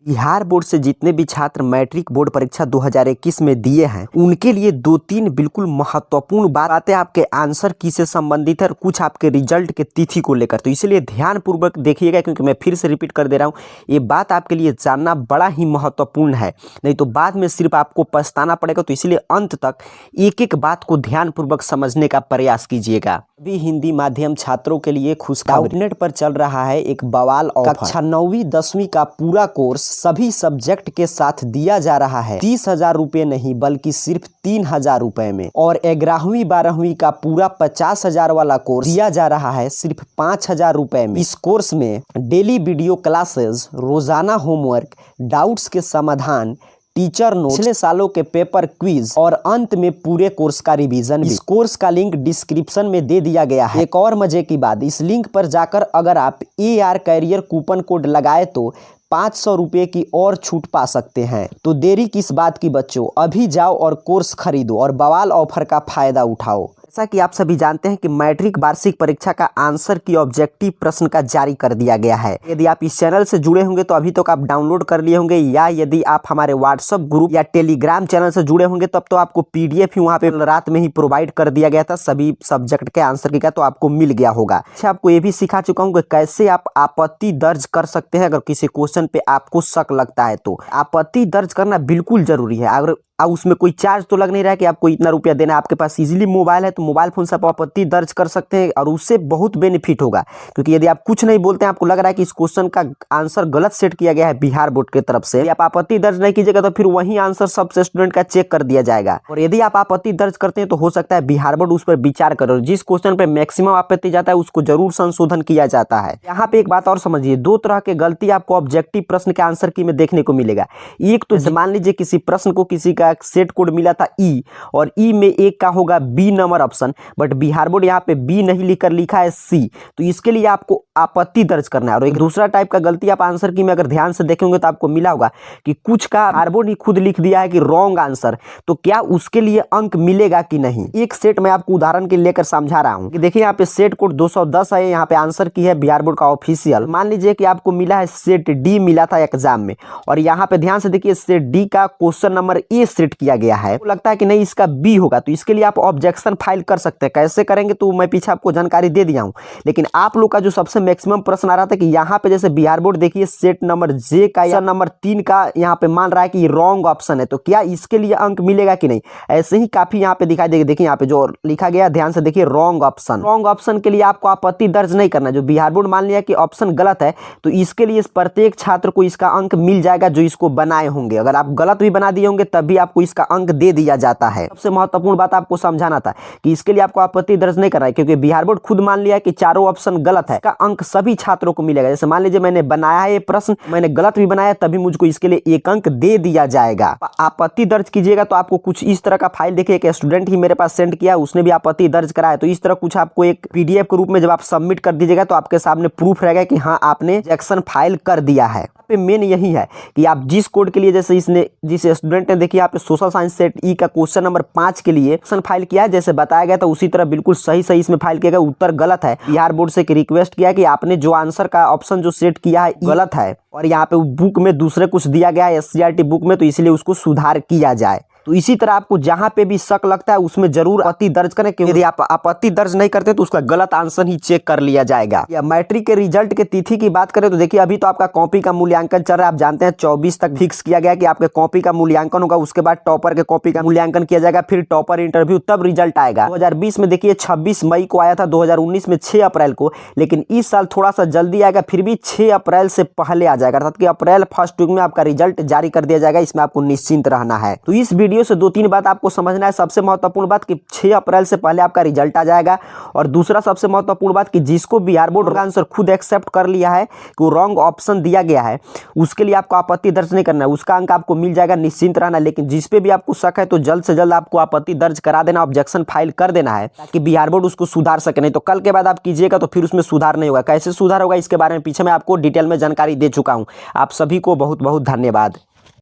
Bihar board से जितने भी छात्र मैट्रिक बोर्ड परीक्षा 2021 में दिए हैं उनके लिए दो तीन बिल्कुल महत्वपूर्ण बातें आपके आंसर की से संबंधित है और कुछ आपके रिजल्ट के तिथि को लेकर, तो इसलिए ध्यानपूर्वक देखिएगा क्योंकि मैं फिर से रिपीट कर दे रहा हूँ, ये बात आपके लिए जानना बड़ा ही महत्वपूर्ण है, नहीं तो बाद में सिर्फ आपको पछताना पड़ेगा। तो इसलिए अंत तक एक एक बात को ध्यानपूर्वक समझने का प्रयास कीजिएगा। अभी हिंदी माध्यम छात्रों के लिए खुशखबरी, नेट पर चल रहा है एक बवाल ऑफर। कक्षा 9वीं 10वीं का पूरा कोर्स सभी सब्जेक्ट के साथ दिया जा रहा है 30,000 रुपए नहीं बल्कि सिर्फ 3,000 रुपए में, और 11वीं 12वीं का पूरा 50,000 वाला कोर्स दिया जा रहा है सिर्फ 5,000 रुपए में। इस कोर्स में डेली वीडियो क्लासेस, रोजाना होमवर्क, डाउट्स के समाधान, टीचर नोट, पिछले सालों के पेपर क्विज और अंत में पूरे कोर्स का रिवीजन भी। इस कोर्स का लिंक डिस्क्रिप्शन में दे दिया गया है। एक और मजे की बात, इस लिंक पर जाकर अगर आप AR कैरियर कूपन कोड लगाए तो 500 रुपये की और छूट पा सकते हैं। तो देरी किस बात की बच्चों, अभी जाओ और कोर्स खरीदो और बवाल ऑफर का फायदा उठाओ। जैसा कि आप सभी जानते हैं कि मैट्रिक वार्षिक परीक्षा का आंसर की ऑब्जेक्टिव प्रश्न का जारी कर दिया गया है। यदि आप इस चैनल से जुड़े होंगे तो अभी तक आप डाउनलोड कर लिए होंगे, या यदि आप हमारे व्हाट्सएप ग्रुप या टेलीग्राम चैनल से जुड़े होंगे तब तो आपको PDF ही वहाँ पे रात में ही प्रोवाइड कर दिया गया था सभी सब्जेक्ट के आंसर की का, तो आपको मिल गया होगा। अच्छा, आपको ये भी सिखा चुका हूँ कि कैसे आप आपत्ति दर्ज कर सकते हैं अगर किसी क्वेश्चन पे आपको शक लगता है तो। आपत्ति दर्ज करना बिल्कुल जरूरी है। अगर उसमें कोई चार्ज तो लग नहीं रहा है कि आपको इतना रुपया देना है, आपके पास इजीली मोबाइल है तो मोबाइल फोन से आप आपत्ति दर्ज कर सकते हैं और उससे बहुत बेनिफिट होगा। क्योंकि यदि आप कुछ नहीं बोलते हैं, आपको लग रहा है कि इस क्वेश्चन का आंसर गलत सेट किया गया है बिहार बोर्ड की तरफ से, यदि आप आपत्ति दर्ज नहीं कीजिएगा तो फिर वही आंसर सबसे स्टूडेंट का चेक कर दिया जाएगा। और यदि आप आपत्ति दर्ज करते हैं तो हो सकता है बिहार बोर्ड उस पर विचार करे और जिस क्वेश्चन पर मैक्सिमम आपत्ति जाता है उसको जरूर संशोधन किया जाता है। यहाँ पे एक बात और समझिए, दो तरह के गलती आपको ऑब्जेक्टिव प्रश्न के आंसर की में देखने को मिलेगा। एक तो मान लीजिए किसी प्रश्न को किसी का सेट कोड मिला था E और E में एक का होगा B number option, but Bihar board यहाँ पे B नहीं लिखकर लिखा है C, तो इसके लिए आपको आपत्ति दर्ज करना है। और एक दूसरा टाइप का गलती आप आंसर की में अगर ध्यान से देखेंगे तो आपको मिला होगा कि कुछ का बिहार बोर्ड ने खुद लिख दिया है कि रॉन्ग आंसर, तो क्या उसके लिए अंक मिलेगा कि नहीं। एक सेट मैं आपको उदाहरण के लेकर समझा रहा हूँ कि देखिए यहाँ पे सेट कोड 210 है, यहाँ पे आंसर की है बिहार बोर्ड का ऑफिशियल। मान लीजिए कि आपको मिला है सेट D मिला था एग्जाम में, और यहाँ पे ध्यान से देखिए सेट D का क्वेश्चन नंबर A सेट किया गया है, तो लगता है कि नहीं इसका B होगा, तो इसके लिए आप ऑब्जेक्शन फाइल कर सकते हैं। कैसे करेंगे तो मैं पीछे आपको जानकारी दे दिया हूं, लेकिन आप लोग का जो सबसे मैक्सिमम प्रश्न आ रहा था कि यहाँ पे जैसे बिहार बोर्ड देखिए सेट नंबर J का या नंबर 3 का यहाँ पे मान रहा है कि ये रॉन्ग ऑप्शन है, तो क्या इसके लिए अंक मिलेगा कि नहीं। ऐसे ही काफी यहाँ पे दिखाई देगा, देखिए यहाँ पे जो लिखा गया ध्यान से देखिए रॉन्ग ऑप्शन। रॉन्ग ऑप्शन के लिए आपको आपत्ति दर्ज नहीं करना। जो बिहार बोर्ड मान लिया कि ऑप्शन गलत है तो इसके लिए प्रत्येक छात्र को इसका अंक मिल जाएगा जो इसको बनाए होंगे। अगर आप गलत भी बना दिए होंगे तब भी आपको इसका अंक दे दिया जाता है। सबसे महत्वपूर्ण बात आपको समझाना था कि इसके लिए आपको आपत्ति दर्ज नहीं करना है, क्योंकि बिहार बोर्ड खुद मान लिया कि चारों ऑप्शन गलत है, इसका अंक सभी छात्रों को मिलेगा। जैसे मान लीजिए मैंने बनाया है ये प्रश्न, मैंने गलत भी बनाया तभी मुझको इसके लिए एक अंक दे दिया जाएगा। आपत्ति दर्ज कीजिएगा तो आपको कुछ इस तरह का फाइल देखिए, एक स्टूडेंट ही मेरे पास सेंड किया, उसने भी आपत्ति दर्ज कराया, तो इस तरह कुछ आपको एक PDF के रूप में जब आप सबमिट कर दीजिएगा तो आपके सामने प्रूफ रहेगा कि हाँ आपने रिजेक्शन फाइल कर दिया है। पे मेन यही है कि आप जिस कोड के लिए, जैसे इसने जिस स्टूडेंट ने देखिए यहाँ पे सोशल साइंस सेट E का क्वेश्चन नंबर 5 के लिए क्वेश्चन फाइल किया है जैसे बताया गया था उसी तरह बिल्कुल सही इसमें फाइल किया गया। उत्तर गलत है। बिहार बोर्ड से रिक्वेस्ट किया कि आपने जो आंसर का ऑप्शन जो सेट किया है गलत है, और यहाँ पे बुक में दूसरे कुछ दिया गया है SCRT बुक में, तो इसलिए उसको सुधार किया जाए। तो इसी तरह आपको जहां पे भी शक लगता है उसमें जरूर आपत्ति दर्ज करें, क्योंकि यदि आप आपत्ति दर्ज नहीं करते तो उसका गलत आंसर ही चेक कर लिया जाएगा। या मैट्रिक के रिजल्ट के तिथि की बात करें तो देखिए अभी तो आपका कॉपी का मूल्यांकन चल रहा है। आप जानते हैं 24 तक फिक्स किया गया कि आपके कॉपी का मूल्यांकन होगा, उसके बाद टॉपर के कॉपी का मूल्यांकन किया जाएगा, फिर टॉपर इंटरव्यू, तब रिजल्ट आएगा। 2020 में देखिए 26 मई को आया था, 2019 में 6 अप्रैल को, लेकिन इस साल थोड़ा सा जल्दी आएगा, फिर भी 6 अप्रैल से पहले आ जाएगा, अर्थात कि अप्रैल फर्स्ट वीक में आपका रिजल्ट जारी कर दिया जाएगा। इसमें आपको निश्चिंत रहना है। तो इस वीडियो से 2-3 बात आपको समझना है। सबसे महत्वपूर्ण बात कि 6 अप्रैल से पहले आपका रिजल्ट आ जाएगा, और दूसरा सबसे महत्वपूर्ण बात कि जिसको बिहार बोर्ड का आंसर खुद एक्सेप्ट कर लिया है कि वो रॉन्ग ऑप्शन दिया गया है, उसके लिए आपको आपत्ति दर्ज नहीं करना है, उसका अंक आपको मिल जाएगा, निश्चिंत रहना। लेकिन जिस पे भी आपको शक है तो जल्द से जल्द आपको आपत्ति दर्ज करा देना, ऑब्जेक्शन फाइल कर देना है, ताकि बिहार बोर्ड उसको सुधार सके। नहीं तो कल के बाद आप कीजिएगा तो फिर उसमें सुधार नहीं होगा। कैसे सुधार होगा इसके बारे में पीछे मैं आपको डिटेल में जानकारी दे चुका हूं। आप सभी को बहुत बहुत धन्यवाद।